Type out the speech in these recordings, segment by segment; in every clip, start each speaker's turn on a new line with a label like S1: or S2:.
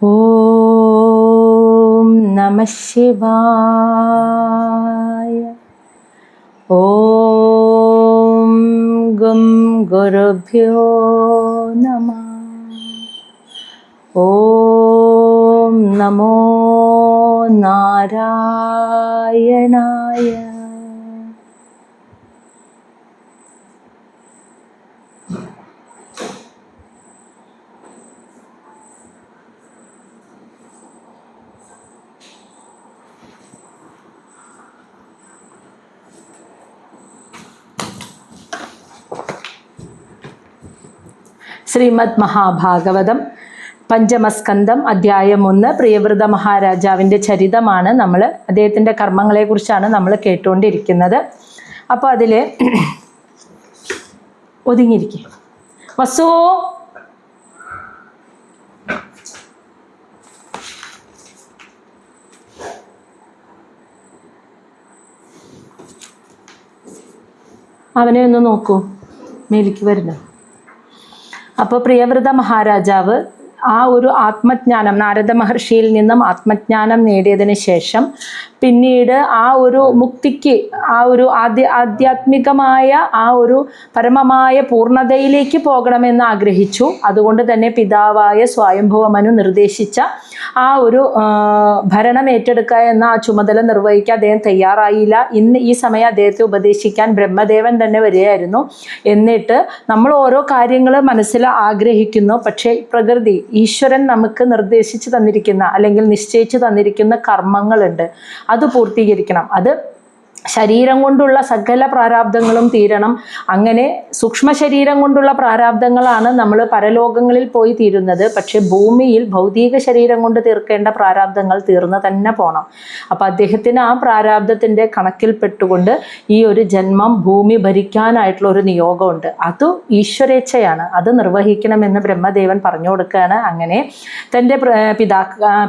S1: ഓം നമഃ ശിവായ. ഓം ഗം ഗുരുഭ്യോ നമഃ. ഓം നമോ നാരായണായ. ശ്രീമദ് മഹാഭാഗവതം പഞ്ചമസ്കന്ധം അധ്യായം 1 പ്രിയവ്രത മഹാരാജാവിൻ്റെ ചരിതമാണ്. അദ്ദേഹത്തിൻ്റെ കർമ്മങ്ങളെക്കുറിച്ചാണ് നമ്മൾ കേട്ടുകൊണ്ടിരിക്കുന്നത്. അപ്പോൾ അതിൽ ഒതുങ്ങിയിരിക്കും. വസു, അവനെ ഒന്ന് നോക്കൂ, മേലിക്ക് വരുന്നു. അപ്പോൾ പ്രിയവ്രത മഹാരാജാവ് ആ ഒരു ആത്മജ്ഞാനം, നാരദ മഹർഷിയിൽ നിന്നും ആത്മജ്ഞാനം നേടിയതിന് ശേഷം പിന്നീട് ആ ഒരു മുക്തിക്ക്, ആ ഒരു ആധ്യാത്മികമായ ആ ഒരു പരമമായ പൂർണ്ണതയിലേക്ക് പോകണമെന്ന് ആഗ്രഹിച്ചു. അതുകൊണ്ട് തന്നെ പിതാവായ സ്വയംഭുവ മനു നിർദ്ദേശിച്ച ആ ഒരു ഭരണം ഏറ്റെടുക്കുക എന്ന ആ ചുമതല നിർവഹിക്കാൻ അദ്ദേഹം തയ്യാറായില്ല. ഈ സമയം അദ്ദേഹത്തെ ഉപദേശിക്കാൻ ബ്രഹ്മദേവൻ തന്നെ വരികയായിരുന്നു. എന്നിട്ട് നമ്മൾ ഓരോ കാര്യങ്ങൾ മനസ്സിൽ ആഗ്രഹിക്കുന്നു, പക്ഷേ പ്രകൃതി, ഈശ്വരൻ നമുക്ക് നിർദ്ദേശിച്ചു തന്നിരിക്കുന്ന അല്ലെങ്കിൽ നിശ്ചയിച്ചു തന്നിരിക്കുന്ന കർമ്മങ്ങളുണ്ട്, അത് പൂർത്തീകരിക്കണം. അത് ശരീരം കൊണ്ടുള്ള സകല പ്രാരാബ്ദങ്ങളും തീരണം. അങ്ങനെ സൂക്ഷ്മ ശരീരം കൊണ്ടുള്ള പ്രാരാബ്ദങ്ങളാണ് നമ്മൾ പരലോകങ്ങളിൽ പോയി തീരുന്നത്. പക്ഷെ ഭൂമിയിൽ ഭൗതിക ശരീരം കൊണ്ട് തീർക്കേണ്ട പ്രാരാബ്ദങ്ങൾ തീർന്ന് തന്നെ പോകണം. അപ്പം അദ്ദേഹത്തിന് ആ പ്രാരാബ്ദത്തിൻ്റെ കണക്കിൽപ്പെട്ടുകൊണ്ട് ഈ ഒരു ജന്മം ഭൂമി ഭരിക്കാനായിട്ടുള്ള ഒരു നിയോഗമുണ്ട്. അത് ഈശ്വരേച്ഛയാണ്, അത് നിർവഹിക്കണമെന്ന് ബ്രഹ്മദേവൻ പറഞ്ഞു കൊടുക്കുകയാണ്. അങ്ങനെ തൻ്റെ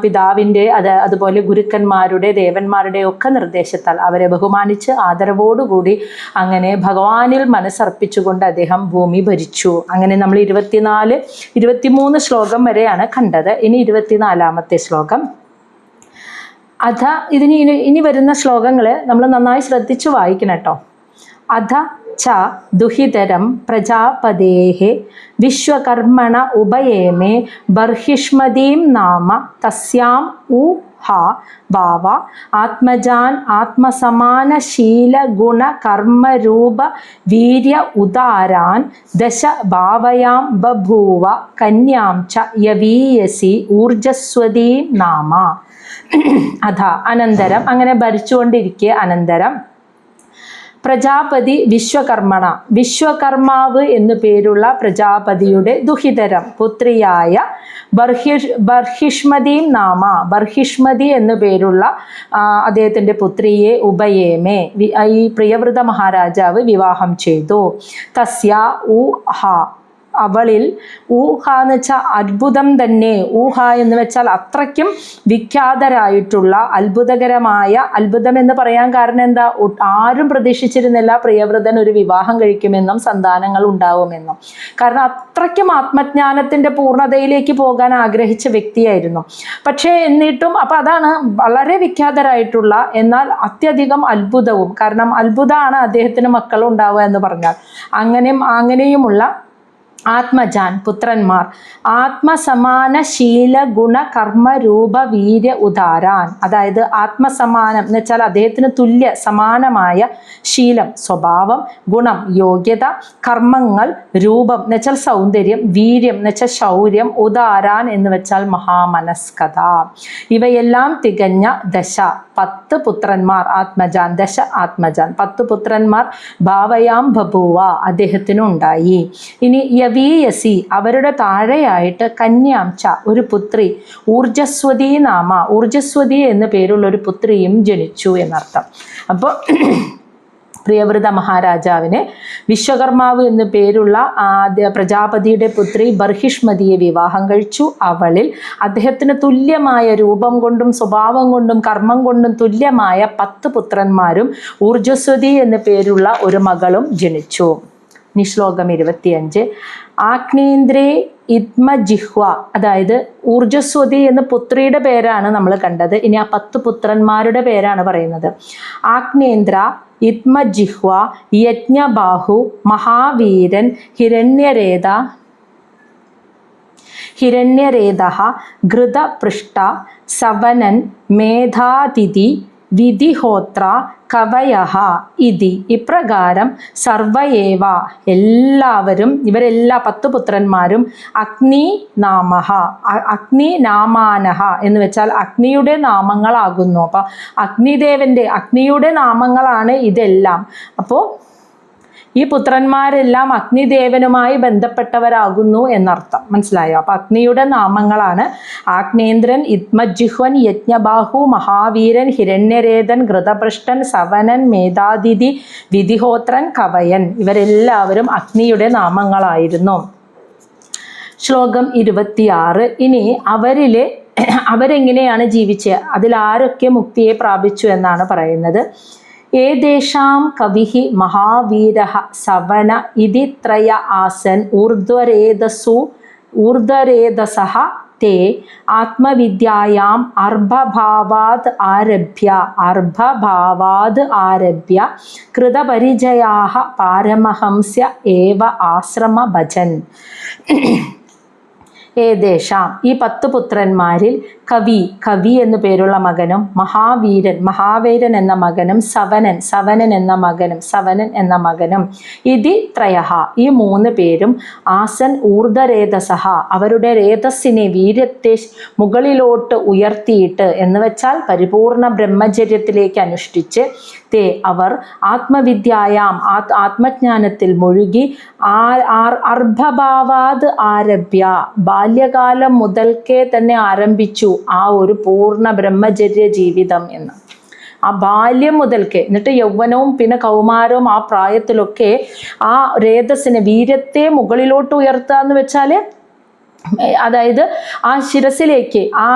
S1: പിതാവിൻ്റെ അതുപോലെ ഗുരുക്കന്മാരുടെ, ദേവന്മാരുടെ ഒക്കെ നിർദ്ദേശത്താൽ അവരെ ബഹുമാനിച്ച് ആദരവോടുകൂടി അങ്ങനെ ഭഗവാനിൽ മനസ്സർപ്പിച്ചുകൊണ്ട് അദ്ദേഹം ഭൂമി ഭരിച്ചു. അങ്ങനെ നമ്മൾ 23 ശ്ലോകം വരെയാണ് കണ്ടത്. ഇനി 24ാമത്തെ ശ്ലോകം. അധ ഇനി വരുന്ന ശ്ലോകങ്ങൾ നമ്മൾ നന്നായി ശ്രദ്ധിച്ചു വായിക്കണം കേട്ടോ. അധ ച ദുഹിതരം പ്രജാപതേഹ വിശ്വകർമ്മണ ഉപയേമേ ബർഹിഷ്മതീം നാമ തസ്യാം ഉ ഹാ ഭാവ ആത്മജാൻ ആത്മസമാനശീല ഗുണ കർമ്മരൂപ വീര്യ ഉദാരാൻ ദശ ഭാവയാം ബഭൂവ കന്യാം ച യവീയസി ഊർജസ്വതീം നാമ. അഥ അനന്തരം, അങ്ങനെ ഭരിച്ചുകൊണ്ടിരിക്കെ അനന്തരം പ്രജാപതി വിശ്വകർമ്മണ, വിശ്വകർമാവ് എന്നു പേരുള്ള പ്രജാപതിയുടെ ദുഹിതരം പുത്രിയായ ബർഹിഷ്മതീം നാമ, ബർഹിഷ്മതി എന്നു പേരുള്ള അദ്ദേഹത്തിൻ്റെ പുത്രിയെ ഉപയേമേ, ഈ പ്രിയവ്രത മഹാരാജാവ് വിവാഹം ചെയ്തു. തസ്യ ഉ ഹ, അവളിൽ, ഊഹ എന്ന് വെച്ചാൽ അത്ഭുതം തന്നെ. ഊഹ എന്ന് വെച്ചാൽ അത്രയ്ക്കും വിഖ്യാതരായിട്ടുള്ള അത്ഭുതകരമായ, അത്ഭുതം എന്ന് പറയാൻ കാരണം എന്താ, ആരും പ്രതീക്ഷിച്ചിരുന്നില്ല പ്രിയവ്രതൻ ഒരു വിവാഹം കഴിക്കുമെന്നും സന്താനങ്ങൾ ഉണ്ടാവുമെന്നും. കാരണം അത്രയ്ക്കും ആത്മജ്ഞാനത്തിൻ്റെ പൂർണ്ണതയിലേക്ക് പോകാൻ ആഗ്രഹിച്ച വ്യക്തിയായിരുന്നു. പക്ഷേ എന്നിട്ടും അപ്പം അതാണ് വളരെ വിഖ്യാതരായിട്ടുള്ള, എന്നാൽ അത്യധികം അത്ഭുതവും. കാരണം അത്ഭുതമാണ് അദ്ദേഹത്തിന് മക്കളുണ്ടാവുക എന്ന് പറഞ്ഞാൽ. അങ്ങനെയുമുള്ള ആത്മജാൻ, പുത്രന്മാർ, ആത്മസമാന ശീല ഗുണ കർമ്മ രൂപ വീര്യ ഉദാരാൻ, അതായത് ആത്മസമാനം എന്ന് വെച്ചാൽ അദ്ദേഹത്തിന് തുല്യ സമാനമായ ശീലം, സ്വഭാവം, ഗുണം, യോഗ്യത, കർമ്മങ്ങൾ, രൂപം എന്ന് വെച്ചാൽ സൗന്ദര്യം, വീര്യം എന്ന് വെച്ചാൽ ശൗര്യം, ഉദാരാൻ എന്ന് വെച്ചാൽ മഹാമനസ്കത, ഇവയെല്ലാം തികഞ്ഞ ദശ 10 പുത്രന്മാർ. ആത്മജാൻ, ദശ ആത്മജാൻ, 10 പുത്രന്മാർ ഭാവയാം ബഭൂവ അദ്ദേഹത്തിനുണ്ടായി. ഇനി യവീയസി, അവരുടെ താഴെയായിട്ട് കന്യാം ച, ഒരു പുത്രി, ഊർജസ്വതി നാമ, ഊർജസ്വതി എന്ന പേരുള്ള ഒരു പുത്രിയും ജനിച്ചു എന്നർത്ഥം. അപ്പോൾ പ്രിയവ്രത മഹാരാജാവിന് വിശ്വകർമാവ് എന്നു പേരുള്ള പ്രജാപതിയുടെ പുത്രി ബർഹിഷ്മതിയെ വിവാഹം കഴിച്ചു. അവളിൽ അദ്ദേഹത്തിന് തുല്യമായ രൂപം കൊണ്ടും സ്വഭാവം കൊണ്ടും കർമ്മം കൊണ്ടും തുല്യമായ 10 പുത്രന്മാരും ഊർജസ്വതി എന്നു പേരുള്ള ഒരു മകളും ജനിച്ചു. ശ്ലോകം 25. ആഗ്നേന്ദ്രേ ഇത്മജിഹ്വ, അതായത് ഊർജസ്വതി എന്ന പുത്രിയുടെ പേരാണ് നമ്മൾ കണ്ടത്. ഇനി ആ 10 പുത്രന്മാരുടെ പേരാണ് പറയുന്നത്. ആഗ്നേന്ദ്ര, ഇത്മജിഹ്വ, യജ്ഞബാഹു, മഹാവീരൻ, ഹിരണ്യരേതഃ, ഘൃതപൃഷ്ട, സവനൻ, മേധാതിഥി, വിധിഹോത്ര, കവയഃ ഇതി. ഇപ്രകാരം സർവയേവ എല്ലാവരും, ഇവരെല്ലാ 10 പുത്രന്മാരും അഗ്നിനാമാനഃ എന്ന് വെച്ചാൽ അഗ്നിയുടെ നാമങ്ങളാകുന്നു. അപ്പം അഗ്നിയുടെ നാമങ്ങളാണ് ഇതെല്ലാം. അപ്പോൾ ഈ പുത്രന്മാരെല്ലാം അഗ്നിദേവനുമായി ബന്ധപ്പെട്ടവരാകുന്നു എന്നർത്ഥം. മനസ്സിലായോ? അപ്പം അഗ്നിയുടെ നാമങ്ങളാണ് ആഗ്നേന്ദ്രൻ, ഇത്മജിഹ്വൻ, യജ്ഞബാഹു, മഹാവീരൻ, ഹിരണ്യരേതൻ, ഘൃതപൃഷ്ടൻ, സവനൻ, മേധാതിഥി, വിധിഹോത്രൻ, കവയൻ. ഇവരെല്ലാവരും അഗ്നിയുടെ നാമങ്ങളായിരുന്നു. ശ്ലോകം 26. ഇനി അവരെങ്ങനെയാണ് ജീവിച്ചത്, അതിലാരൊക്കെ മുക്തിയെ പ്രാപിച്ചു എന്നാണ് പറയുന്നത്. ഏതേഷാം കവിഃ മഹാവീരഃ സവന ഇതി ത്രയ ആസൻ ഊർധ്വരേതസഃ തേ ആത്മവിദ്യായാം അർഭഭാവാദ് ആരഭ്യ കൃതപരിചയാഃ പാരമഹംസ്യ ഏവ ആശ്രമ ഭജൻ. ഏതേഷാം, ഈ 10 പുത്രന്മാരിൽ കവി എന്നു പേരുള്ള മകനും, മഹാവീരൻ എന്ന മകനും, സവനൻ എന്ന മകനും, ഇതി ത്രയഃ ഈ 3 പേരും, ആസൻ ഊർധ്വരേതസഃ അവരുടെ രേതസ്സിനെ, വീര്യത്തെ മുകളിലോട്ട് ഉയർത്തിയിട്ട്, എന്ന് വെച്ചാൽ പരിപൂർണ ബ്രഹ്മചര്യത്തിലേക്ക് അനുഷ്ഠിച്ച്, തേ അവർ ആത്മവിദ്യായാം ആത്മജ്ഞാനത്തിൽ മുഴുകി, അർഭഭാവാത് ആരഭ്യ ബാല്യകാലം മുതൽക്കേ തന്നെ ആരംഭിച്ചു ആ ഒരു പൂർണ്ണ ബ്രഹ്മചര്യ ജീവിതം എന്ന്. ആ ബാല്യം മുതൽക്കേ, എന്നിട്ട് യൗവനവും പിന്നെ കൗമാരവും ആ പ്രായത്തിലൊക്കെ ആ രേതസ്സിനെ, വീര്യത്തെ മുകളിലോട്ട് ഉയർത്തുക എന്ന് വെച്ചാൽ, അതായത് ആ ശിരസിലേക്ക്, ആ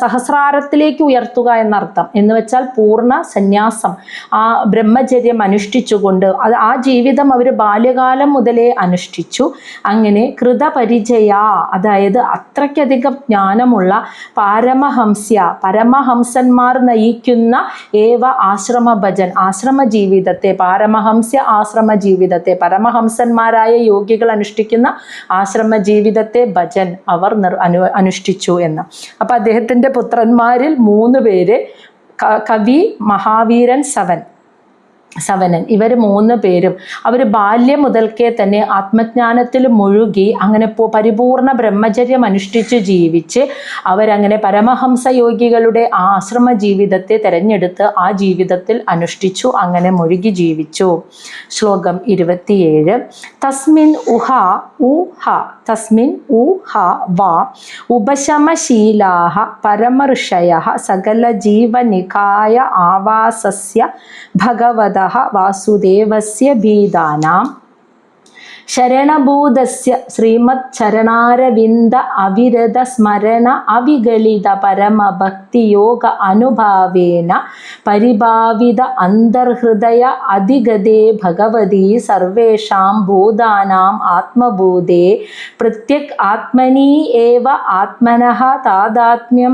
S1: സഹസ്രാരത്തിലേക്ക് ഉയർത്തുക എന്നർത്ഥം. എന്ന് വെച്ചാൽ പൂർണ്ണ സന്യാസം, ആ ബ്രഹ്മചര്യം അനുഷ്ഠിച്ചുകൊണ്ട് ആ ജീവിതം അവർ ബാല്യകാലം മുതലേ അനുഷ്ഠിച്ചു. അങ്ങനെ കൃതപരിചയ, അതായത് അത്രയ്ക്കധികം ജ്ഞാനമുള്ള പരമഹംസന്മാർ നയിക്കുന്ന ഏവ ആശ്രമ ഭജൻ, ആശ്രമ ജീവിതത്തെ, പരമഹംസന്മാരായ യോഗികൾ അനുഷ്ഠിക്കുന്ന ആശ്രമ ജീവിതത്തെ ഭജൻ അവർ അനുഷ്ഠിച്ചു എന്ന്. അപ്പം അദ്ദേഹത്തിൻ്റെ പുത്രന്മാരിൽ 3 പേര്, കവി, മഹാവീരൻ, സവനൻ, ഇവർ 3 പേരും അവർ ബാല്യം മുതൽക്കേ തന്നെ ആത്മജ്ഞാനത്തിൽ മുഴുകി അങ്ങനെ പരിപൂർണ ബ്രഹ്മചര്യം അനുഷ്ഠിച്ച് ജീവിച്ച് അവരങ്ങനെ പരമഹംസ യോഗികളുടെ ആശ്രമ ജീവിതത്തെ തിരഞ്ഞെടുത്ത് ആ ജീവിതത്തിൽ അനുഷ്ഠിച്ചു, അങ്ങനെ മുഴുകി ജീവിച്ചു. ശ്ലോകം 27. തസ്മിൻ ഊഹ വാ ഉപശമശീലാഃ പരമഋഷയഃ സകല ജീവനികായ ആവാസസ്യ ഭഗവതഃ വാസുദേവസ്യ ഭീതാനാം ശരണഭൂതസ്യ ശ്രീമച്ചരണാരവിന്ദ അവിരത സ്മരണ അവിഗളിത പരമഭക്തിയോഗ അനുഭാവേന പരിഭാവിത അന്തർഹൃദയ അധിഗതേ ഭഗവതി സർവേഷാം ഭൂതാനാം ആത്മഭൂതേ പ്രത്യക് ആത്മനി ഏവ ആത്മനഃ താദാത്മ്യം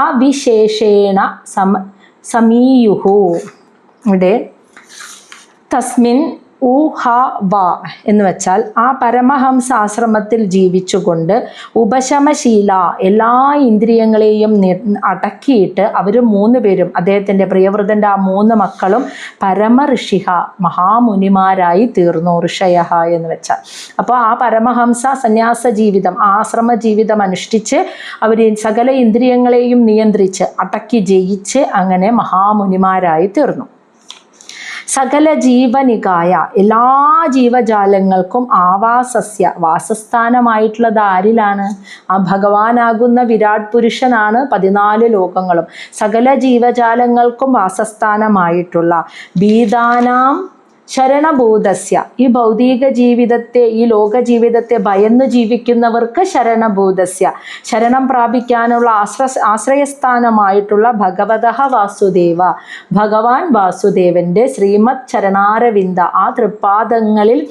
S1: അവിശേഷേണ സമീയുഹു. ഇവിടെ തസ്മിൻ ഊഹ വാ എന്ന് വെച്ചാൽ ആ പരമഹംസ ആശ്രമത്തിൽ ജീവിച്ചുകൊണ്ട് ഉപശമശീല എല്ലാ ഇന്ദ്രിയങ്ങളെയും അടക്കിയിട്ട് അവർ 3 പേരും, അദ്ദേഹത്തിൻ്റെ പ്രിയവൃതൻ്റെ ആ 3 മക്കളും പരമഋഷിഹ മഹാമുനിമാരായി തീർന്നു. ഋഷയഹ എന്ന് വെച്ചാൽ അപ്പോൾ ആ പരമഹംസ സന്യാസ ജീവിതം, ആശ്രമ ജീവിതം അനുഷ്ഠിച്ച് അവർ സകല ഇന്ദ്രിയങ്ങളെയും നിയന്ത്രിച്ച് അടക്കി ജയിച്ച് അങ്ങനെ മഹാമുനിമാരായി തീർന്നു. സകല ജീവനികായ എല്ലാ ജീവജാലങ്ങൾക്കും ആവാസസ്യ വാസസ്ഥാനമായിട്ടുള്ളത് ആരിലാണ്? ആ ഭഗവാനാകുന്ന വിരാട് പുരുഷനാണ് 14 ലോകങ്ങളും. സകല ജീവജാലങ്ങൾക്കും വാസസ്ഥാനമായിട്ടുള്ള ഭീതാനാം ശരണഭൂതസ്യ, ഈ ഭൗതിക ജീവിതത്തെ, ഈ ലോക ജീവിതത്തെ ഭയന്നു ജീവിക്കുന്നവർക്ക് ശരണഭൂതസ്യ, ശരണം പ്രാപിക്കാനുള്ള ആശ്രയസ്ഥാനമായിട്ടുള്ള ഭഗവതഃ വാസുദേവ, ഭഗവാൻ വാസുദേവന്റെ ശ്രീമത് ചരണാരവിന്ദ, ആ തൃപ്പാദങ്ങളിൽ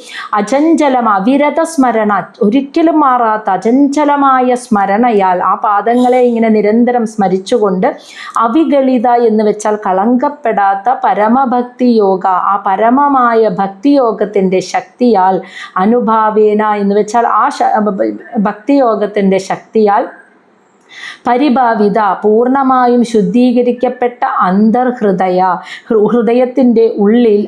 S1: അചഞ്ചലം അവിരത സ്മരണ, ഒരിക്കലും മാറാത്ത അചഞ്ചലമായ സ്മരണയാൽ ആ പാദങ്ങളെ ഇങ്ങനെ നിരന്തരം സ്മരിച്ചുകൊണ്ട് അവിഗളിത എന്ന് വെച്ചാൽ കളങ്കപ്പെടാത്ത പരമഭക്തി യോഗ, ആ പരമമായ ഭക്തിയോഗത്തിൻ്റെ ശക്തിയാൽ, അനുഭാവേന എന്ന് വെച്ചാൽ ആ ഭക്തിയോഗത്തിൻ്റെ ശക്തിയാൽ പരിഭാവിത, പൂർണ്ണമായും ശുദ്ധീകരിക്കപ്പെട്ട അന്തർഹൃദയ, ഹൃദയത്തിൻ്റെ ഉള്ളിൽ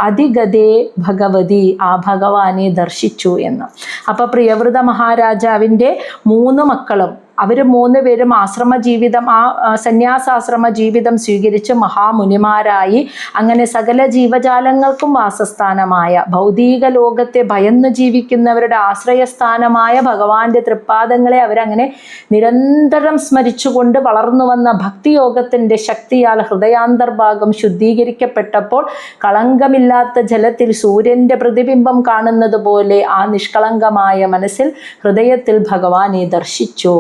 S1: അതിഗതേ ഭഗവതി, ആ ഭഗവാനെ ദർശിച്ചു എന്ന്. അപ്പോൾ പ്രിയവ്രത മഹാരാജാവിൻ്റെ 3 മക്കളും അവർ 3 പേരും ആശ്രമ ജീവിതം, ആ സന്യാസാശ്രമ ജീവിതം സ്വീകരിച്ച് മഹാമുനിമാരായി. അങ്ങനെ സകല ജീവജാലങ്ങൾക്കും വാസസ്ഥാനമായ, ഭൗതിക ലോകത്തെ ഭയന്നു ജീവിക്കുന്നവരുടെ ആശ്രയസ്ഥാനമായ ഭഗവാന്റെ തൃപ്പാദങ്ങളെ അവരങ്ങനെ നിരന്തരം സ്മരിച്ചുകൊണ്ട് വളർന്നു വന്ന ഭക്തിയോഗത്തിൻ്റെ ശക്തിയാൽ ഹൃദയാന്തർഭാഗം ശുദ്ധീകരിക്കപ്പെട്ടപ്പോൾ കളങ്കമില്ലാത്ത ജലത്തിൽ സൂര്യൻ്റെ പ്രതിബിംബം കാണുന്നത് പോലെ ആ നിഷ്കളങ്കമായ മനസ്സിൽ, ഹൃദയത്തിൽ ഭഗവാനെ ദർശിച്ചു.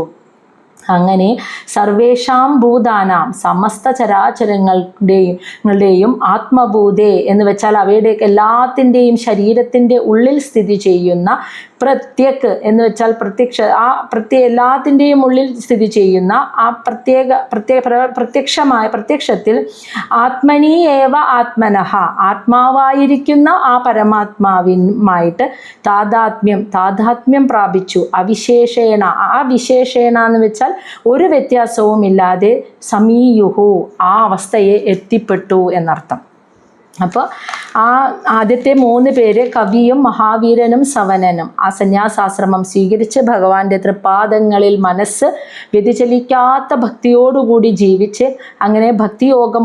S1: അങ്ങനെ സർവേഷാം ഭൂതാനാം, സമസ്ത ചരാചരങ്ങളുടെയും ആത്മഭൂതേ എന്ന് വെച്ചാൽ അവയുടെ എല്ലാത്തിൻ്റെയും ശരീരത്തിൻ്റെ ഉള്ളിൽ സ്ഥിതി ചെയ്യുന്ന, പ്രത്യക് എന്ന് വെച്ചാൽ പ്രത്യക്ഷ, ആ എല്ലാത്തിൻ്റെയും ഉള്ളിൽ സ്ഥിതി ചെയ്യുന്ന ആ പ്രത്യക്ഷത്തിൽ ആത്മനി ഏവ ആത്മനഃ, ആത്മാവായിരിക്കുന്ന ആ പരമാത്മാവുമായിട്ട് താദാത്മ്യം പ്രാപിച്ചു. അവിശേഷേണ, ആ വിശേഷേണ എന്ന് വെച്ചാൽ ഒരു വ്യത്യാസവുമില്ലാതെ സമീയുഹു, ആ അവസ്ഥയെ എത്തിപ്പെട്ടു എന്നർത്ഥം. അപ്പോൾ ആ ആദ്യത്തെ 3 പേര് കവിയും മഹാവീരനും സവനനും ആ സന്യാസാശ്രമം സ്വീകരിച്ച് ഭഗവാന്റെ തൃപ്പാദങ്ങളിൽ മനസ്സ് വ്യതിചലിക്കാത്ത ഭക്തിയോടുകൂടി ജീവിച്ച്, അങ്ങനെ ഭക്തിയോഗം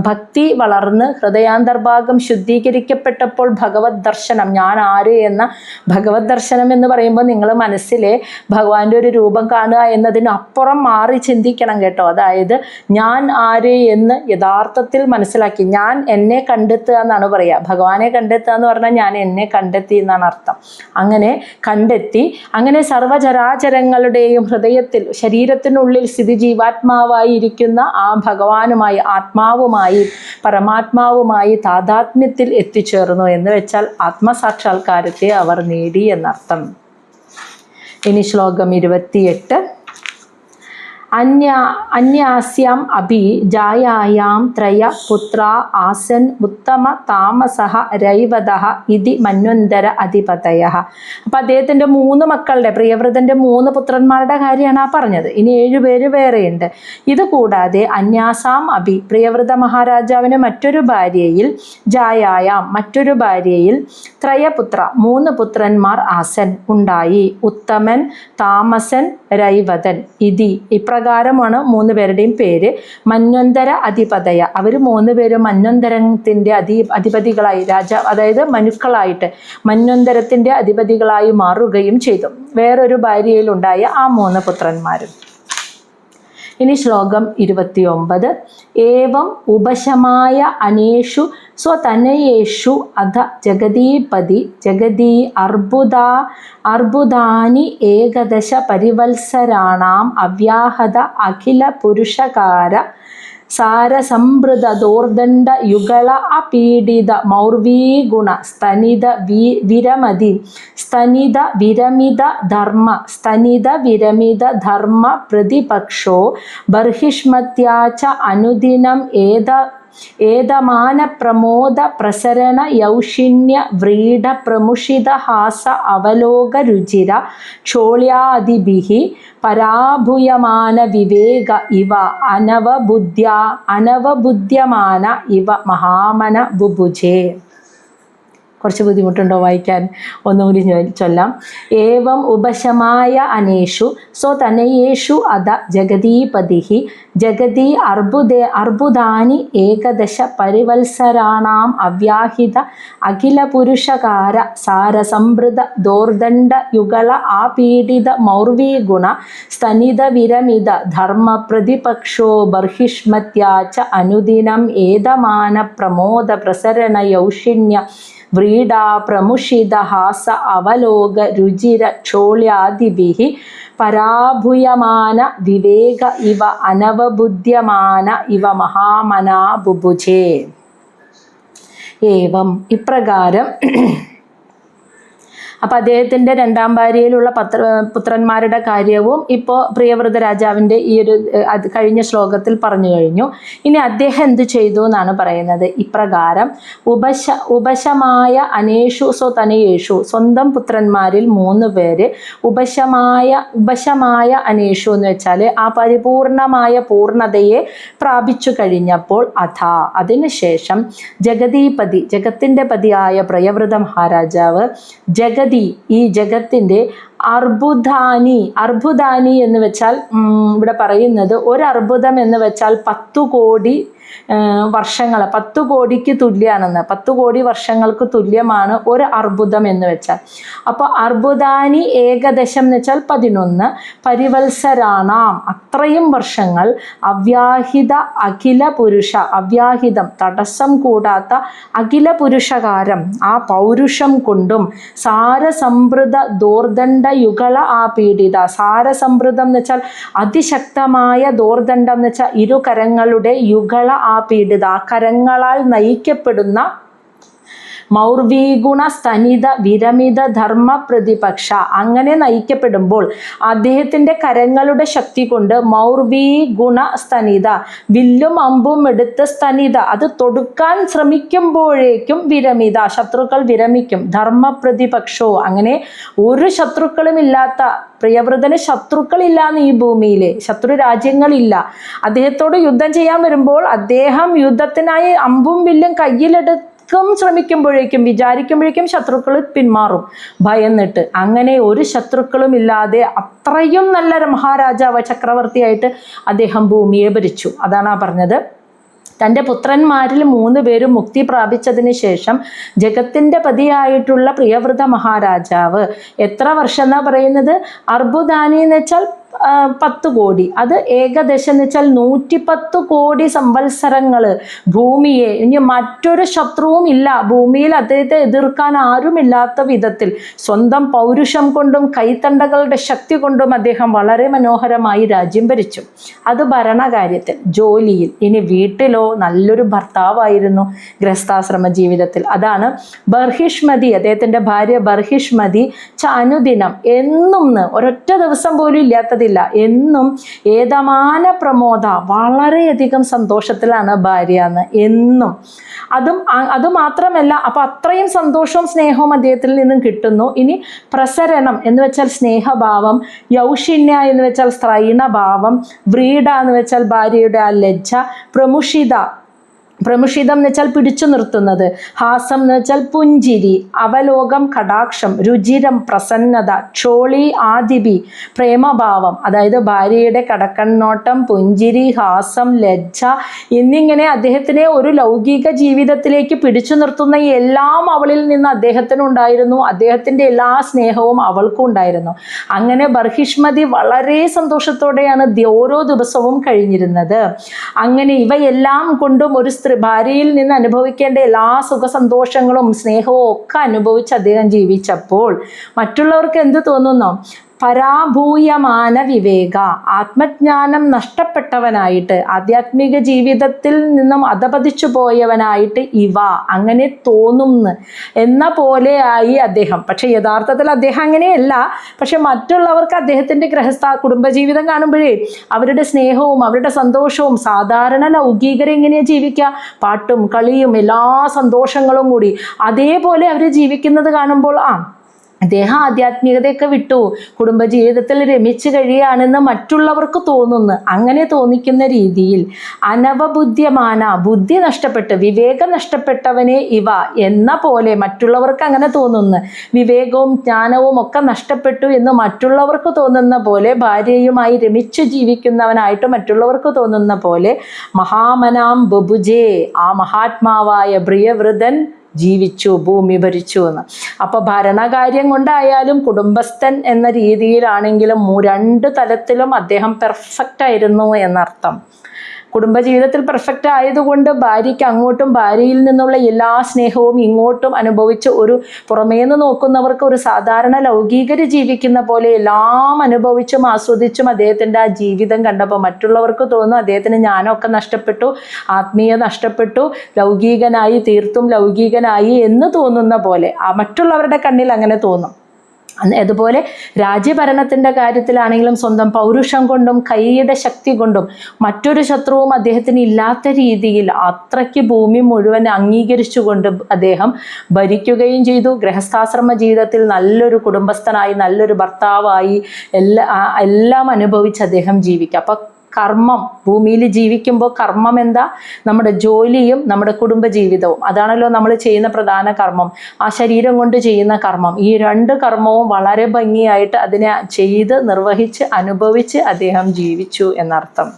S1: ഭക്തി വളർന്ന് ഹൃദയാന്തർഭാഗം ശുദ്ധീകരിക്കപ്പെട്ടപ്പോൾ ഭഗവത് ദർശനം, ഞാൻ ആര് എന്ന ഭഗവത് ദർശനം എന്ന് പറയുമ്പോൾ നിങ്ങൾ മനസ്സിലെ ഭഗവാന്റെ ഒരു രൂപം കാണുക എന്നതിനപ്പുറം മാറി ചിന്തിക്കണം കേട്ടോ. അതായത് ഞാൻ ആര് എന്ന് യഥാർത്ഥത്തിൽ മനസ്സിലാക്കി, ഞാൻ എന്നെ കണ്ടെത്തുക എന്നാണ് പറയുക. ഭഗവാനെ കണ്ടെത്തുക എന്ന് പറഞ്ഞാൽ ഞാൻ എന്നെ കണ്ടെത്തി എന്നാണ് അർത്ഥം. അങ്ങനെ കണ്ടെത്തി, അങ്ങനെ സർവചരാചരങ്ങളുടെയും ഹൃദയത്തിൽ, ശരീരത്തിനുള്ളിൽ സ്ഥിതി ജീവാത്മാവായി ഇരിക്കുന്ന ആ ഭഗവാനുമായി, ആത്മാവുമായി, പരമാത്മാവുമായി താതാത്മ്യത്തിൽ എത്തിച്ചേർന്നു എന്ന് വെച്ചാൽ ആത്മസാക്ഷാത്കാരത്തെ അവർ നേടി എന്നർത്ഥം. ഇനി ശ്ലോകം 28. അന്യാസ്യാം അഭി ജായായാം ത്രയ പുത്ര ആസൻ ഉത്തമ താമസഃ രൈവതഃ ഇതി മന്വന്തര അധിപതയഃ. അപ്പം അദ്ദേഹത്തിൻ്റെ 3 മക്കളുടെ, പ്രിയവ്രതൻ്റെ 3 പുത്രന്മാരുടെ കാര്യമാണ് ആ പറഞ്ഞത്. ഇനി 7 പേര് വേറെയുണ്ട്. ഇത് കൂടാതെ അന്യാസാം അഭി, പ്രിയവ്രത മഹാരാജാവിന് മറ്റൊരു ഭാര്യയിൽ, ജായായാം മറ്റൊരു ഭാര്യയിൽ, ത്രയപുത്ര 3 പുത്രന്മാർ ആസൻ ഉണ്ടായി, ഉത്തമൻ, താമസൻ, രൈവതൻ. ഇതി ഇപ്രകാരമാണ് 3 പേരുടെയും പേര്. മന്വന്തര അധിപതയ, അവർ 3 പേരും മന്വന്തരത്തിൻ്റെ അധിപതികളായി, അതായത് മനുക്കളായിട്ട് മന്വന്തരത്തിൻ്റെ അധിപതികളായി മാറുകയും ചെയ്തു. വേറൊരു ഭാര്യയിലുണ്ടായ ആ 3 പുത്രന്മാരും. ഇനി ശ്ലോകം 29. ഏവം ഉപശമായ അനേഷു സ്വതനയേഷു അധ ജഗദീപതി ജഗദീ അർബുദാനി ഏകദശ പരിവത്സരാണാം അവ്യാഹത അഖില പുരുഷകാര സാരസംഭൃത ദോർദണ്ഡ യുഗള അപീഡിത മൗർവീഗുണ സ്തനിത വിരമിത ധർമ്മ പ്രതിപക്ഷോ ബർഹിഷ്മത്യാച അനുദിനം ഏതമാന പ്രമോദ പ്രസരണ യൗഷിന്യ വ്രീഡ പ്രമുഷിത ഹാസ അവലോക രുചിര ക്ഷോള്യാദിഭിഃ പരാഭൂയമാന വിവേക ഇവ അനവബുദ്ധ്യമാന ഇവ മഹാമന ബുഭുജേ. കുറച്ച് ബുദ്ധിമുട്ടുണ്ടോ വായിക്കാൻ? ഒന്നുകൂടി ചൊല്ലാം. ഏവം ഉപശമായ അനേഷു സ്വതനയേഷു അത ജഗതീപതിഃ ജഗതി അർബുദാനി ഏകദശ പരിവത്സരാണാം അവ്യാഹിത അഖില പുരുഷകാര സാരസംഭൃത ദോർദണ്ഡ യുഗള ആപീഡിത മൗർവീഗുണ സ്തനിത വിരമിത ധർമ്മ പ്രതിപക്ഷോ ബർഹിഷ്മത്യാച്ച അനുദിനം ഏതമാന പ്രമോദ പ്രസരണ യൗഷിണ്യ വ്രീഡാ പ്രമുഷിത ഹാസ അവലോക രുചിര ക്ഷോള്യാദിഭിഃ പരാഭൂയമാന വിവേക ഇവ അനവബുദ്ധ്യമാന ഇവ മഹാമനാ ബുഭുജേ. ഏവം ഇപ്രകാരം. അപ്പം അദ്ദേഹത്തിൻ്റെ രണ്ടാം ഭാര്യയിലുള്ള പുത്രന്മാരുടെ കാര്യവും ഇപ്പോൾ പ്രിയവ്രത രാജാവിൻ്റെ ഈ ഒരു കഴിഞ്ഞ ശ്ലോകത്തിൽ പറഞ്ഞു കഴിഞ്ഞു. ഇനി അദ്ദേഹം എന്ത് ചെയ്തു എന്നാണ് പറയുന്നത്. ഇപ്രകാരം ഉപശമായ അനേഷു സ്വതനയേഷു, സ്വന്തം പുത്രന്മാരിൽ 3 പേര് ഉപശമായ അനേഷു എന്ന് വെച്ചാൽ ആ പരിപൂർണമായ പൂർണ്ണതയെ പ്രാപിച്ചു കഴിഞ്ഞപ്പോൾ അതിനുശേഷം ജഗതീപതി, ജഗത്തിൻ്റെ പതിയായ പ്രിയവ്രത മഹാരാജാവ് ഈ ജഗത്തിൻ്റെ അർബുദാനി എന്ന് വെച്ചാൽ ഇവിടെ പറയുന്നത് ഒരു അർബുദം എന്ന് വെച്ചാൽ 10 കോടി വർഷങ്ങൾ, 10 കോടിക്ക് തുല്യമാണെന്ന്, 10 കോടി വർഷങ്ങൾക്ക് തുല്യമാണ് ഒരു അർബുദം എന്ന് വെച്ചാൽ. അപ്പോൾ അർബുദാനി ഏകദശം എന്ന് വെച്ചാൽ 11 പരിവത്സരാണാം, അത്രയും വർഷങ്ങൾ അവ്യാഹിത അഖില പുരുഷ, അവ്യാഹിതം തടസ്സം കൂടാത്ത അഖില പുരുഷകാരം ആ പൗരുഷം കൊണ്ടും സാരസംഭൃത ദോർദണ്ഡ യുഗള ആ പീഡിത, സാരസംഭൃതം എന്ന് വെച്ചാൽ അതിശക്തമായ ദോർദണ്ഡം എന്ന് വെച്ചാൽ ഇരുകരങ്ങളുടെ യുഗള ആ പീഡിത, ആ കരങ്ങളാൽ നയിക്കപ്പെടുന്ന മൗർവീഗുണ സ്തനിത വിരമിത ധർമ്മ പ്രതിപക്ഷ, അങ്ങനെ നയിക്കപ്പെടുമ്പോൾ അദ്ദേഹത്തിൻ്റെ കരങ്ങളുടെ ശക്തി കൊണ്ട് മൗർവീഗുണ സ്തനിത, വില്ലും അമ്പും എടുത്ത് സ്തനിത, അത് തൊടുക്കാൻ ശ്രമിക്കുമ്പോഴേക്കും വിരമിത, ശത്രുക്കൾ വിരമിക്കും. ധർമ്മ പ്രതിപക്ഷോ, അങ്ങനെ ഒരു ശത്രുക്കളും ഇല്ലാത്ത പ്രിയവ്രതന് ശത്രുക്കളില്ലാന്ന് ഈ ഭൂമിയിൽ, ശത്രു രാജ്യങ്ങളില്ല. അദ്ദേഹത്തോട് യുദ്ധം ചെയ്യാൻ വരുമ്പോൾ അദ്ദേഹം യുദ്ധത്തിനായി അമ്പും വില്ലും കയ്യിലെടുത്ത് ശ്രമിക്കുമ്പോഴേക്കും വിചാരിക്കുമ്പോഴേക്കും ശത്രുക്കൾ പിന്മാറും ഭയന്നിട്ട്. അങ്ങനെ ഒരു ശത്രുക്കളും ഇല്ലാതെ അത്രയും നല്ല മഹാരാജാവ് ചക്രവർത്തിയായിട്ട് അദ്ദേഹം ഭൂമിയെ ഭരിച്ചു. അതാണ് പറഞ്ഞത്. തൻ്റെ പുത്രന്മാരിൽ 3 പേരും മുക്തി പ്രാപിച്ചതിന് ശേഷം ജഗത്തിൻ്റെ പതിയായിട്ടുള്ള പ്രിയവ്രത മഹാരാജാവ് എത്ര വർഷം എന്നാ പറയുന്നത്? അർബുദാനി എന്ന് വെച്ചാൽ 10 കോടി, അത് ഏകദേശം എന്ന് വെച്ചാൽ 110 കോടി സംവത്സരങ്ങൾ ഭൂമിയെ, ഇനി മറ്റൊരു ശത്രുവും ഇല്ല ഭൂമിയിൽ, അദ്ദേഹത്തെ എതിർക്കാൻ ആരുമില്ലാത്ത വിധത്തിൽ സ്വന്തം പൗരുഷം കൊണ്ടും കൈത്തണ്ടകളുടെ ശക്തി കൊണ്ടും അദ്ദേഹം വളരെ മനോഹരമായി രാജ്യം ഭരിച്ചു. അത് ഭരണകാര്യത്തിൽ. ജോലിയിൽ, ഇനി വീട്ടിലോ നല്ലൊരു ഭർത്താവായിരുന്നു ഗൃഹസ്ഥാശ്രമ ജീവിതത്തിൽ. അതാണ് ബർഹിഷ്മതി, അദ്ദേഹത്തിൻ്റെ ഭാര്യ ബർഹിഷ്മതി അനുദിനം, എന്നും ഒരൊറ്റ ദിവസം പോലും ഇല്ലാത്തതില്ല, എന്നും ഏതമാന പ്രമോദ, വളരെയധികം സന്തോഷത്തിലാണ് ഭാര്യ എന്ന് എന്നും. അതുമാത്രമല്ല, അപ്പം അത്രയും സന്തോഷവും സ്നേഹവും അദ്ദേഹത്തിൽ നിന്നും കിട്ടുന്നു. ഇനി പ്രസരണം എന്ന് വെച്ചാൽ സ്നേഹഭാവം, യൗഷിണ്യ എന്ന് വെച്ചാൽ സ്ത്രൈണഭാവം, വ്രീഡ എന്ന് വെച്ചാൽ ഭാര്യയുടെ ആ ലജ്ജ, പ്രമുഷിതം എന്ന് വെച്ചാൽ പിടിച്ചു നിർത്തുന്നത്, ഹാസം എന്ന് വെച്ചാൽ പുഞ്ചിരി, അവലോകം കടാക്ഷം, രുചിരം പ്രസന്നത, ക്ഷോളി ആദിപി പ്രേമഭാവം, അതായത് ഭാര്യയുടെ കടക്കണ്ണോട്ടം, പുഞ്ചിരി, ഹാസം, ലജ്ജ എന്നിങ്ങനെ അദ്ദേഹത്തിനെ ഒരു ലൗകിക ജീവിതത്തിലേക്ക് പിടിച്ചു നിർത്തുന്ന എല്ലാം അവളിൽ നിന്ന് അദ്ദേഹത്തിനുണ്ടായിരുന്നു. അദ്ദേഹത്തിൻ്റെ എല്ലാ സ്നേഹവും അവൾക്കും ഉണ്ടായിരുന്നു. അങ്ങനെ ബർഹിഷ്മതി വളരെ സന്തോഷത്തോടെയാണ് ഓരോ ദിവസവും കഴിഞ്ഞിരുന്നത്. അങ്ങനെ ഇവയെല്ലാം കൊണ്ടും ഒരു ഭാര്യയിൽ നിന്ന് അനുഭവിക്കേണ്ട എല്ലാ സുഖസന്തോഷങ്ങളും സ്നേഹവും ഒക്കെ അനുഭവിച്ച് അദ്ദേഹം ജീവിച്ചപ്പോൾ മറ്റുള്ളവർക്ക് എന്ത് തോന്നുന്നു? പരാഭൂയമാന വിവേക, ആത്മജ്ഞാനം നഷ്ടപ്പെട്ടവനായിട്ട്, ആധ്യാത്മിക ജീവിതത്തിൽ നിന്നും അധപതിച്ചു പോയവനായിട്ട് അങ്ങനെ തോന്നുന്നു എന്ന പോലെ ആയി അദ്ദേഹം. പക്ഷെ യഥാർത്ഥത്തിൽ അദ്ദേഹം അങ്ങനെയല്ല. പക്ഷെ മറ്റുള്ളവർക്ക് അദ്ദേഹത്തിൻ്റെ കുടുംബജീവിതം കാണുമ്പോഴേ അവരുടെ സ്നേഹവും അവരുടെ സന്തോഷവും, സാധാരണ ലൗകികരെ എങ്ങനെയാണ് ജീവിക്കുക, പാട്ടും കളിയും എല്ലാ സന്തോഷങ്ങളും കൂടി അതേപോലെ അവർ ജീവിക്കുന്നത് കാണുമ്പോൾ അദ്ദേഹം ആധ്യാത്മികതയൊക്കെ വിട്ടു, കുടുംബജീവിതത്തിൽ രമിച്ചു കഴിയുകയാണെന്ന് മറ്റുള്ളവർക്ക് തോന്നുന്നു. അങ്ങനെ തോന്നിക്കുന്ന രീതിയിൽ അനവബുദ്ധ്യമാന, ബുദ്ധി നഷ്ടപ്പെട്ട് വിവേകം നഷ്ടപ്പെട്ടവനെ ഇവ എന്ന പോലെ മറ്റുള്ളവർക്ക് അങ്ങനെ തോന്നുന്നു. വിവേകവും ജ്ഞാനവും ഒക്കെ നഷ്ടപ്പെട്ടു എന്ന് മറ്റുള്ളവർക്ക് തോന്നുന്ന പോലെ, ഭാര്യയുമായി രമിച്ചു ജീവിക്കുന്നവനായിട്ട് മറ്റുള്ളവർക്ക് തോന്നുന്ന പോലെ മഹാമനാം ബബുജേ, ആ മഹാത്മാവായ പ്രിയവ്രതൻ ജീവിച്ചു, ഭൂമി ഭരിച്ചു എന്ന്. അപ്പോൾ ഭരണകാര്യം കൊണ്ടായാലും കുടുംബസ്ഥൻ എന്ന രീതിയിലാണെങ്കിലും രണ്ട് തലത്തിലും അദ്ദേഹം പെർഫെക്റ്റ് ആയിരുന്നു എന്നർത്ഥം. കുടുംബജീവിതത്തിൽ പെർഫെക്റ്റ് ആയതുകൊണ്ട് ഭാര്യയ്ക്ക് അങ്ങോട്ടും, ഭാര്യയിൽ നിന്നുള്ള എല്ലാ സ്നേഹവും ഇങ്ങോട്ടും അനുഭവിച്ച് ഒരു പുറമേന്ന് നോക്കുന്നവർക്ക് ഒരു സാധാരണ ലൗകികര് ജീവിക്കുന്ന പോലെ എല്ലാം അനുഭവിച്ചും ആസ്വദിച്ചും അദ്ദേഹത്തിൻ്റെ ആ ജീവിതം കണ്ടപ്പോൾ മറ്റുള്ളവർക്ക് തോന്നും അദ്ദേഹത്തിന് ജ്ഞാനമൊക്കെ നഷ്ടപ്പെട്ടു, ആത്മീയ നഷ്ടപ്പെട്ടു, ലൗകികനായി, തീർത്തും ലൗകികനായി എന്ന് തോന്നുന്ന പോലെ മറ്റുള്ളവരുടെ കണ്ണിൽ അങ്ങനെ തോന്നും. അതുപോലെ രാജ്യഭരണത്തിൻ്റെ കാര്യത്തിലാണെങ്കിലും സ്വന്തം പൗരുഷം കൊണ്ടും കൈയുടെ ശക്തി കൊണ്ടും മറ്റൊരു ശത്രുവും അദ്ദേഹത്തിന് ഇല്ലാത്ത രീതിയിൽ അത്രയ്ക്ക് ഭൂമി മുഴുവൻ അംഗീകരിച്ചുകൊണ്ട് അദ്ദേഹം ഭരിക്കുകയും ചെയ്തു. ഗൃഹസ്ഥാശ്രമ ജീവിതത്തിൽ നല്ലൊരു കുടുംബസ്ഥനായി, നല്ലൊരു ഭർത്താവായി എല്ലാം അനുഭവിച്ച് അദ്ദേഹം ജീവിക്കുക. അപ്പം കർമ്മം, ഭൂമിയിൽ ജീവിക്കുമ്പോൾ കർമ്മം എന്താ? നമ്മുടെ ജോലിയും നമ്മുടെ കുടുംബജീവിതവും, അതാണല്ലോ നമ്മൾ ചെയ്യുന്ന പ്രധാന കർമ്മം. ആ ശരീരം കൊണ്ട് ചെയ്യുന്ന കർമ്മം, ഈ രണ്ട് കർമ്മവും വളരെ ഭംഗിയായിട്ട് അതിനെ ചെയ്ത് നിർവഹിച്ച് അനുഭവിച്ച് അദ്ദേഹം ജീവിച്ചു എന്നർത്ഥം.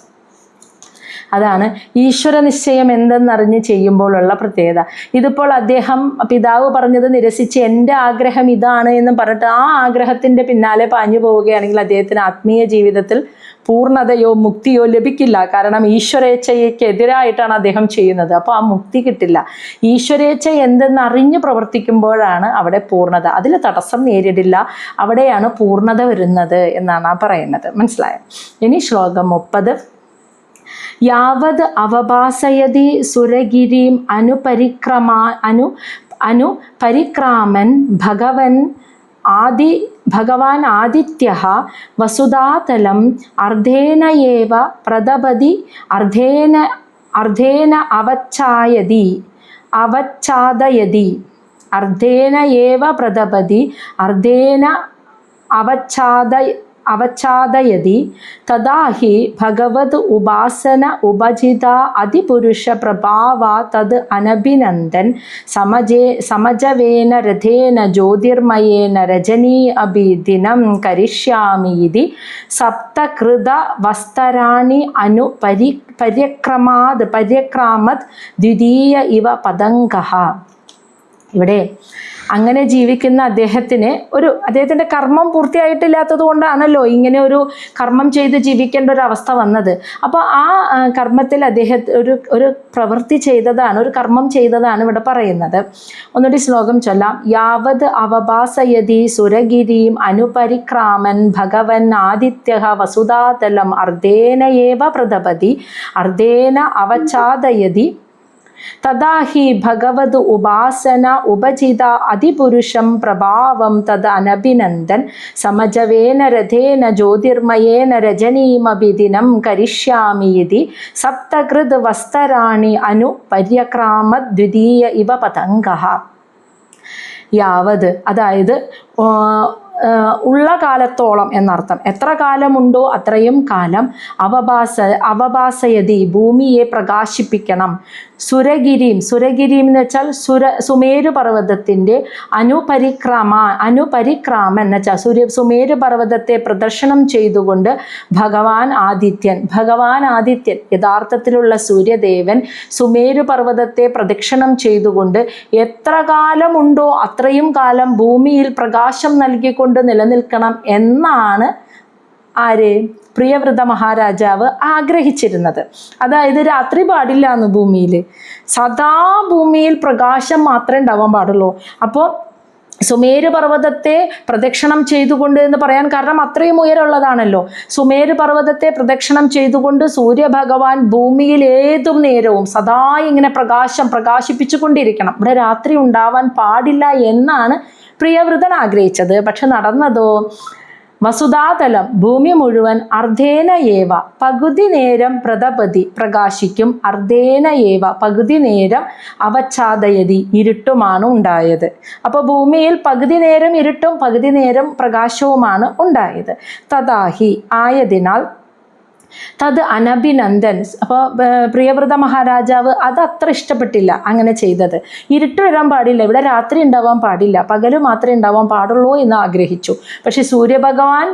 S1: അതാണ് ഈശ്വര നിശ്ചയം എന്തെന്നറിഞ്ഞ് ചെയ്യുമ്പോഴുള്ള പ്രത്യേകത. ഇതിപ്പോൾ അദ്ദേഹം പിതാവ് പറഞ്ഞത് നിരസിച്ച് എൻ്റെ ആഗ്രഹം ഇതാണ് എന്ന് പറഞ്ഞിട്ട് ആ ആഗ്രഹത്തിൻ്റെ പിന്നാലെ പാഞ്ഞു പോവുകയാണെങ്കിൽ അദ്ദേഹത്തിന് ആത്മീയ ജീവിതത്തിൽ പൂർണ്ണതയോ മുക്തിയോ ലഭിക്കില്ല. കാരണം ഈശ്വരേച്ഛയ്ക്കെതിരായിട്ടാണ് അദ്ദേഹം ചെയ്യുന്നത്. അപ്പോൾ ആ മുക്തി കിട്ടില്ല. ഈശ്വരേച്ഛ എന്തെന്നറിഞ്ഞ് പ്രവർത്തിക്കുമ്പോഴാണ് അവിടെ പൂർണ്ണത, അതിൽ തടസ്സം നേരിടില്ല, അവിടെയാണ് പൂർണ്ണത വരുന്നത് എന്നാണ് ആ പറയുന്നത്. മനസ്സിലായോ? ഇനി ശ്ലോകം 30. യാവത് അവഭാസയതി സുരഗിരിം അനുപരിക്രാമൻ ഭഗവാൻ ആദിത്യഃ വസുധാതലം അർദ്ധേന ഏവ പ്രദപതി അർദ്ധേന അവച്ഛാദയതി തദാ ഹി ഭഗവത് ഉപാസന ഉപജിത അതിപുരുഷ പ്രഭാവ തത് അനഭിനന്ദൻ സമജവേന രഥേന ജ്യോതിർമയേന രജനീ അഭി ദിനം കരിഷ്യാമി ഇതി സപ്തകൃത വസ്തരാണി പര്യക്രാമത് ദ്വിതീയ ഇവ പതംഗഃ. ഇവിടെ അങ്ങനെ ജീവിക്കുന്ന അദ്ദേഹത്തിൻ്റെ കർമ്മം പൂർത്തിയായിട്ടില്ലാത്തത് കൊണ്ടാണല്ലോ ഇങ്ങനെ ഒരു കർമ്മം ചെയ്ത് ജീവിക്കേണ്ട ഒരു അവസ്ഥ വന്നത്. അപ്പോൾ ആ കർമ്മത്തിൽ ഒരു പ്രവൃത്തി ചെയ്തതാണ്, ഒരു കർമ്മം ചെയ്തതാണ് ഇവിടെ പറയുന്നത്. ഒന്നുകൂടി ശ്ലോകം ചൊല്ലാം. യാവത് അവഭാസയതി സുരഗിരിം അനുപരിക്രാമൻ ഭഗവൻ ആദിത്യഃ വസുധാതലം അർദ്ധേന ഏവ പ്രദപതി അർദ്ധേന അവച്ഛാദയതി തദാ ഹി ഭഗവത് ഉപാസന ഉപജിത അതിപുരുഷം പ്രഭാവം തത് അനഭിനന്ദൻ സമജവേന രഥേന ജ്യോതിർമയേന രജനീമഭി ദിനം കരിഷ്യാമി ഇതി സപ്തകൃത് വസ്തരാണി പര്യക്രാമത് ദ്വിതീയ ഇവ പതംഗഃ. യാവത്, അതായത് ഉള്ള കാലത്തോളം എന്നർത്ഥം. എത്ര കാലമുണ്ടോ അത്രയും കാലം അവഭാസയതി, ഭൂമിയെ പ്രകാശിപ്പിക്കണം. സുരഗിരിം എന്ന് വെച്ചാൽ സുമേരു പർവ്വതത്തിൻ്റെ അനുപരിക്രാമൻ എന്ന് വെച്ചാൽ സുമേരു പർവ്വതത്തെ പ്രദർശനം ചെയ്തുകൊണ്ട് ഭഗവാൻ ആദിത്യൻ യഥാർത്ഥത്തിലുള്ള സൂര്യദേവൻ സുമേരു പർവ്വതത്തെ പ്രദക്ഷിണം ചെയ്തുകൊണ്ട് എത്ര കാലമുണ്ടോ അത്രയും കാലം ഭൂമിയിൽ പ്രകാശം നൽകിക്കൊണ്ട് നിലനിൽക്കണം എന്നാണ് പ്രിയവ്രത മഹാരാജാവ് ആഗ്രഹിച്ചിരുന്നത്. അതായത് രാത്രി പാടില്ല എന്ന്, ഭൂമിയിൽ സദാ ഭൂമിയിൽ പ്രകാശം മാത്രമേ ഉണ്ടാവാൻ പാടുള്ളൂ. അപ്പോൾ സുമേരു പർവ്വതത്തെ പ്രദക്ഷിണം ചെയ്തുകൊണ്ട് എന്ന് പറയാൻ കാരണം അത്രയും ഉയരമുള്ളതാണല്ലോ. സുമേരു പർവ്വതത്തെ പ്രദക്ഷിണം ചെയ്തുകൊണ്ട് സൂര്യഭഗവാൻ ഭൂമിയിൽ ഏതും നേരവും സദാ ഇങ്ങനെ പ്രകാശിപ്പിച്ചുകൊണ്ടിരിക്കണം. ഇവിടെ രാത്രി ഉണ്ടാവാൻ പാടില്ല എന്നാണ് പ്രിയവ്രതൻ ആഗ്രഹിച്ചത്. പക്ഷെ നടന്നതോ വസുധാതലം ഭൂമി മുഴുവൻ അർദ്ധേന ഏവ പകുതി നേരം പ്രതപതി പ്രകാശിക്കും, അർദ്ധേന ഏവ പകുതി നേരം അവച്ഛാദയതി ഇരുട്ടുമാണ് ഉണ്ടായത്. അപ്പോൾ ഭൂമിയിൽ പകുതി നേരം ഇരുട്ടും പകുതി നേരം പ്രകാശവുമാണ് ഉണ്ടായത്. തഥാഹി ആയതിനാൽ തത് അനഭിനന്ദൻ. അപ്പോൾ പ്രിയവ്രത മഹാരാജാവ് അത് അത്ര ഇഷ്ടപ്പെട്ടില്ല അങ്ങനെ ചെയ്തത്. ഇരുട്ട് വരാൻ പാടില്ല, ഇവിടെ രാത്രി ഉണ്ടാവാൻ പാടില്ല, പകല് മാത്രമേ ഉണ്ടാവാൻ പാടുള്ളൂ എന്ന് ആഗ്രഹിച്ചു. പക്ഷെ സൂര്യഭഗവാൻ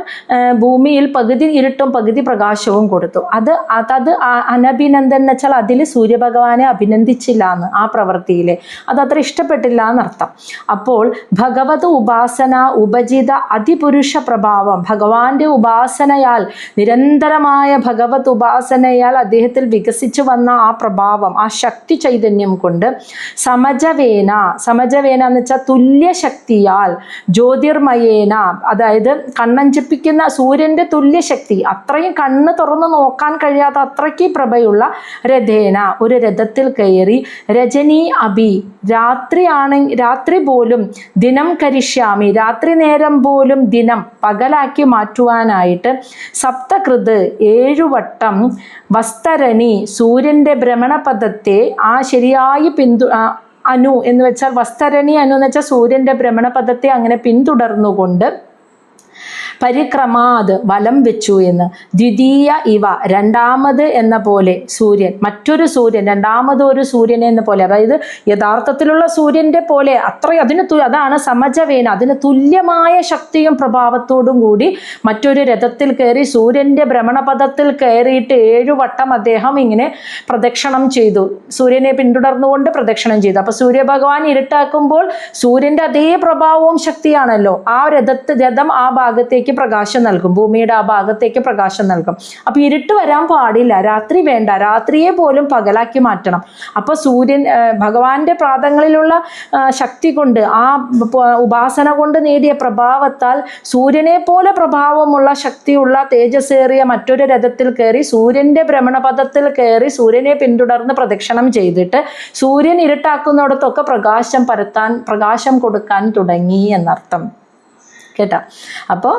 S1: ഭൂമിയിൽ പകുതി ഇരുട്ടും പകുതി പ്രകാശവും കൊടുത്തു. അത് അനഭിനന്ദൻ എന്ന് വെച്ചാൽ അതിൽ സൂര്യഭഗവാനെ അഭിനന്ദിച്ചില്ല എന്ന്, ആ പ്രവൃത്തിയിൽ അതത്ര ഇഷ്ടപ്പെട്ടില്ല എന്നർത്ഥം. അപ്പോൾ ഭഗവത് ഉപാസന ഉപജിത അതിപുരുഷ പ്രഭാവം, ഭഗവാന്റെ ഉപാസനയാൽ നിരന്തരമായ ഭഗവത് ഉപാസനയാൽ അദ്ദേഹത്തിൽ വികസിച്ചു വന്ന ആ പ്രഭാവം, ആ ശക്തി ചൈതന്യം കൊണ്ട് സമജവേന എന്ന് വെച്ചാൽ തുല്യശക്തിയാൽ, ജ്യോതിർമയേന അതായത് കണ്ണഞ്ചിപ്പിക്കുന്ന സൂര്യൻ്റെ തുല്യശക്തി, അത്രയും കണ്ണ് തുറന്ന് നോക്കാൻ കഴിയാത്ത അത്രയ്ക്ക് പ്രഭയുള്ള രഥേന ഒരു രഥത്തിൽ കയറി, രജനി അഭി രാത്രി പോലും ദിനം കരിഷ്യാമി രാത്രി നേരം പോലും ദിനം പകലാക്കി മാറ്റുവാനായിട്ട്, സപ്തകൃത് 7 വട്ടം വസ്തരണി സൂര്യൻ്റെ ഭ്രമണപഥത്തെ ആ ശരിയായി അനു എന്ന് വെച്ചാൽ വസ്തരണി അനു എന്ന് വെച്ചാൽ സൂര്യൻ്റെ ഭ്രമണപഥത്തെ അങ്ങനെ പിന്തുടർന്നുകൊണ്ട് പരിക്രമാത് വലം വെച്ചു എന്ന്. ദ്വിതീയ ഇവ രണ്ടാമത് എന്ന പോലെ സൂര്യൻ, മറ്റൊരു സൂര്യൻ രണ്ടാമതൊരു സൂര്യനെ എന്ന പോലെ, അതായത് യഥാർത്ഥത്തിലുള്ള സൂര്യൻ്റെ പോലെ അതാണ് സമജവേന, അതിന് തുല്യമായ ശക്തിയും പ്രഭാവത്തോടും കൂടി മറ്റൊരു രഥത്തിൽ കയറി സൂര്യൻ്റെ ഭ്രമണപഥത്തിൽ കയറിയിട്ട് 7 വട്ടം അദ്ദേഹം ഇങ്ങനെ പ്രദക്ഷിണം ചെയ്തു, സൂര്യനെ പിന്തുടർന്നുകൊണ്ട് പ്രദക്ഷിണം ചെയ്തു. അപ്പോൾ സൂര്യഭഗവാൻ ഇരുട്ടാക്കുമ്പോൾ സൂര്യൻ്റെ അതേ പ്രഭാവവും ശക്തിയാണല്ലോ, ആ രഥം ആ ഭാഗത്തേക്ക് പ്രകാശം നൽകും, ഭൂമിയുടെ ആ ഭാഗത്തേക്ക് പ്രകാശം നൽകും. അപ്പൊ ഇരുട്ട് വരാൻ പാടില്ല, രാത്രി വേണ്ട, രാത്രിയെ പോലും പകലാക്കി മാറ്റണം. അപ്പൊ സൂര്യൻ ഭഗവാന്റെ പാദങ്ങളിലുള്ള ശക്തി കൊണ്ട്, ആ ഉപാസന കൊണ്ട് നേടിയ പ്രഭാവത്താൽ സൂര്യനെ പോലെ പ്രഭാവമുള്ള ശക്തിയുള്ള തേജസ്സേറിയ മറ്റൊരു രഥത്തിൽ കയറി സൂര്യന്റെ ഭ്രമണപഥത്തിൽ കയറി സൂര്യനെ പിന്തുടർന്ന് പ്രദക്ഷിണം ചെയ്തിട്ട് സൂര്യൻ ഇരുട്ടാക്കുന്നിടത്തൊക്കെ പ്രകാശം കൊടുക്കാൻ തുടങ്ങി എന്നർത്ഥം കേട്ടോ. അപ്പോൾ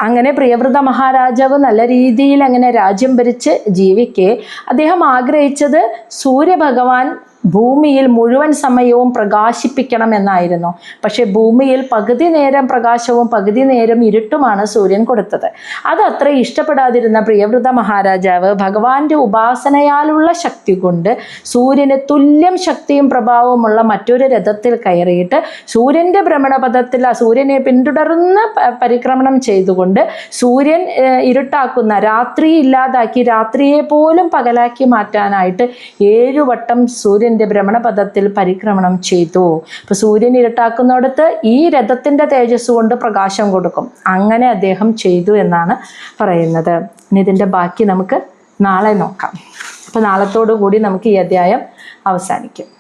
S1: അങ്ങനെ പ്രിയവ്രത മഹാരാജാവ് നല്ല രീതിയിൽ അങ്ങനെ രാജ്യം ഭരിച്ച് ജീവിക്കെ അദ്ദേഹം ആഗ്രഹിച്ചത് സൂര്യഭഗവാൻ ഭൂമിയിൽ മുഴുവൻ സമയവും പ്രകാശിപ്പിക്കണം എന്നായിരുന്നു. പക്ഷെ ഭൂമിയിൽ പകുതി നേരം പ്രകാശവും പകുതി നേരം ഇരുട്ടുമാണ് സൂര്യൻ കൊടുത്തത്. അതത്ര ഇഷ്ടപ്പെടാതിരുന്ന പ്രിയവ്രത മഹാരാജാവ് ഭഗവാന്റെ ഉപാസനയാലുള്ള ശക്തി കൊണ്ട് സൂര്യന് തുല്യം ശക്തിയും പ്രഭാവമുള്ള മറ്റൊരു രഥത്തിൽ കയറിയിട്ട് സൂര്യൻ്റെ ഭ്രമണപഥത്തിൽ ആ സൂര്യനെ പിന്തുടർന്ന് പരിക്രമണം ചെയ്തുകൊണ്ട് സൂര്യൻ ഇരുട്ടാക്കുന്ന രാത്രി ഇല്ലാതാക്കി രാത്രിയെ പോലും പകലാക്കി മാറ്റാനായിട്ട് 7 വട്ടം സൂര്യൻ ഭ്രമണപഥത്തിൽ പരിക്രമണം ചെയ്തു. ഇപ്പൊ സൂര്യൻ ഇരുട്ടാക്കുന്നിടത്ത് ഈ രഥത്തിന്റെ തേജസ് കൊണ്ട് പ്രകാശം കൊടുക്കും. അങ്ങനെ അദ്ദേഹം ചെയ്തു എന്നാണ് പറയുന്നത്. ഇനി ഇതിന്റെ ബാക്കി നമുക്ക് നാളെ നോക്കാം. അപ്പൊ നാളത്തോടു കൂടി നമുക്ക് ഈ അധ്യായം അവസാനിക്കും.